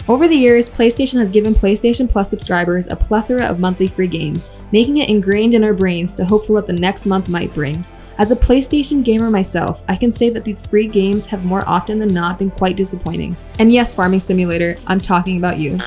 Over the years, PlayStation has given PlayStation Plus subscribers a plethora of monthly free games, making it ingrained in our brains to hope for what the next month might bring. As a PlayStation gamer myself, I can say that these free games have more often than not been quite disappointing. And yes, Farming Simulator, I'm talking about you.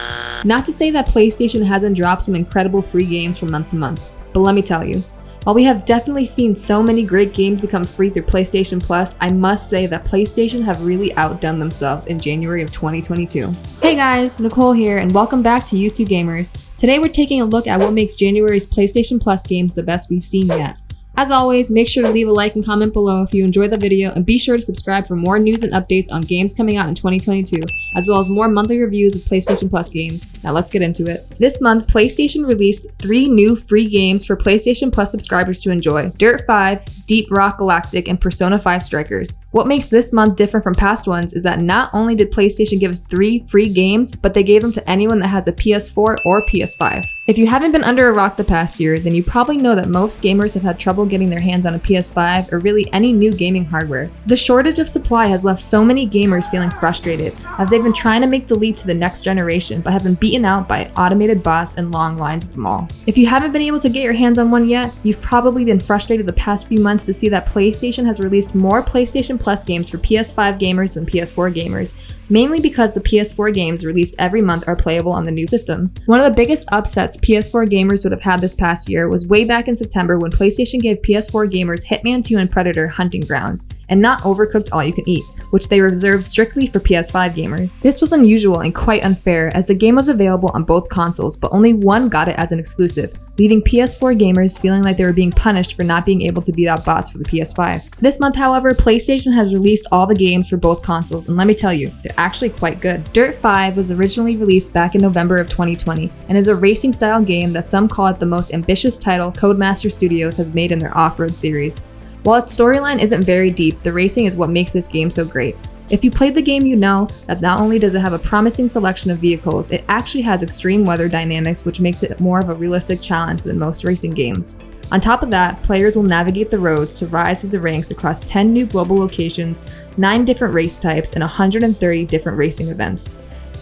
Not to say that PlayStation hasn't dropped some incredible free games from month to month, but let me tell you, while we have definitely seen so many great games become free through PlayStation Plus, I must say that PlayStation have really outdone themselves in January of 2022. Hey guys, Nicole here, and welcome back to YouTwoGamerz. Today we're taking a look at what makes January's PlayStation Plus games the best we've seen yet. As always, make sure to leave a like and comment below if you enjoyed the video, and be sure to subscribe for more news and updates on games coming out in 2022, as well as more monthly reviews of PlayStation Plus games. Now let's get into it. This month, PlayStation released 3 new free games for PlayStation Plus subscribers to enjoy: Dirt 5, Deep Rock Galactic, and Persona 5 Strikers. What makes this month different from past ones is that not only did PlayStation give us 3 free games, but they gave them to anyone that has a PS4 or PS5. If you haven't been under a rock the past year, then you probably know that most gamers have had trouble getting their hands on a PS5 or really any new gaming hardware. The shortage of supply has left so many gamers feeling frustrated, as they've been trying to make the leap to the next generation but have been beaten out by automated bots and long lines at the mall. If you haven't been able to get your hands on one yet, you've probably been frustrated the past few months to see that PlayStation has released more PlayStation Plus games for PS5 gamers than PS4 gamers, mainly because the PS4 games released every month are playable on the new system. One of the biggest upsets PS4 gamers would have had this past year was way back in September when PlayStation gave PS4 gamers Hitman 2 and Predator Hunting Grounds, and not Overcooked All You Can Eat, which they reserved strictly for PS5 gamers. This was unusual and quite unfair, as the game was available on both consoles, but only one got it as an exclusive, leaving PS4 gamers feeling like they were being punished for not being able to beat out bots for the PS5. This month, however, PlayStation has released all the games for both consoles, and let me tell you, they're actually quite good. Dirt 5 was originally released back in November of 2020, and is a racing style game that some call it the most ambitious title Codemaster Studios has made in their off-road series. While its storyline isn't very deep, the racing is what makes this game so great. If you played the game, you know that not only does it have a promising selection of vehicles, it actually has extreme weather dynamics, which makes it more of a realistic challenge than most racing games. On top of that, players will navigate the roads to rise through the ranks across 10 new global locations, 9 different race types, and 130 different racing events.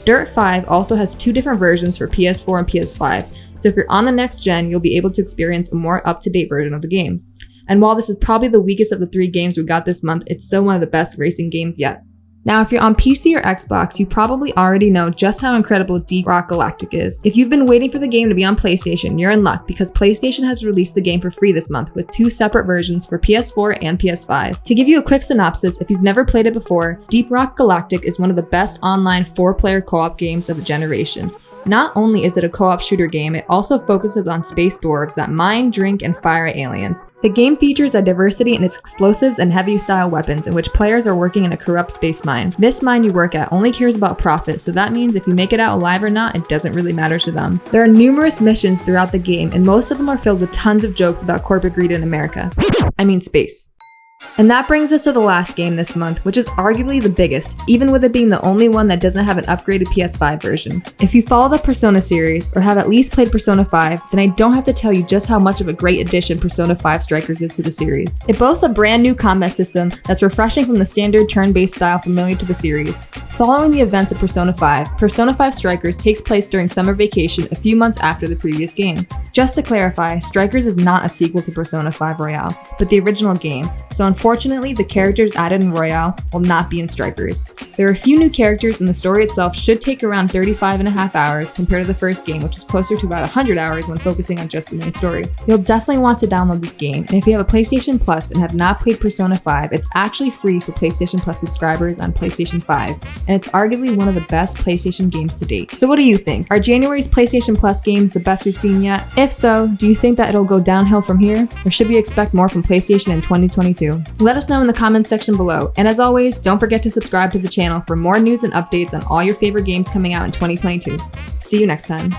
Dirt 5 also has 2 different versions for PS4 and PS5, so if you're on the next gen, you'll be able to experience a more up-to-date version of the game. And while this is probably the weakest of the 3 games we got this month, it's still one of the best racing games yet. Now, if you're on PC or Xbox, you probably already know just how incredible Deep Rock Galactic is. If you've been waiting for the game to be on PlayStation, you're in luck, because PlayStation has released the game for free this month with 2 separate versions for PS4 and PS5. To give you a quick synopsis, if you've never played it before, Deep Rock Galactic is one of the best online 4-player co-op games of the generation. Not only is it a co-op shooter game, it also focuses on space dwarves that mine, drink, and fire at aliens. The game features a diversity in its explosives and heavy-style weapons, in which players are working in a corrupt space mine. This mine you work at only cares about profit, so that means if you make it out alive or not, it doesn't really matter to them. There are numerous missions throughout the game, and most of them are filled with tons of jokes about corporate greed in America. I mean space. And that brings us to the last game this month, which is arguably the biggest, even with it being the only one that doesn't have an upgraded PS5 version. If you follow the Persona series, or have at least played Persona 5, then I don't have to tell you just how much of a great addition Persona 5 Strikers is to the series. It boasts a brand new combat system that's refreshing from the standard turn-based style familiar to the series. Following the events of Persona 5, Persona 5 Strikers takes place during summer vacation a few months after the previous game. Just to clarify, Strikers is not a sequel to Persona 5 Royale, but the original game, so unfortunately, the characters added in Royale will not be in Strikers. There are a few new characters, and the story itself should take around 35.5 hours compared to the first game, which is closer to about 100 hours when focusing on just the main story. You'll definitely want to download this game, and if you have a PlayStation Plus and have not played Persona 5, it's actually free for PlayStation Plus subscribers on PlayStation 5, and it's arguably one of the best PlayStation games to date. So what do you think? Are January's PlayStation Plus games the best we've seen yet? If so, do you think that it'll go downhill from here, or should we expect more from PlayStation in 2022? Let us know in the comments section below, and as always, don't forget to subscribe to the channel for more news and updates on all your favorite games coming out in 2022. See you next time.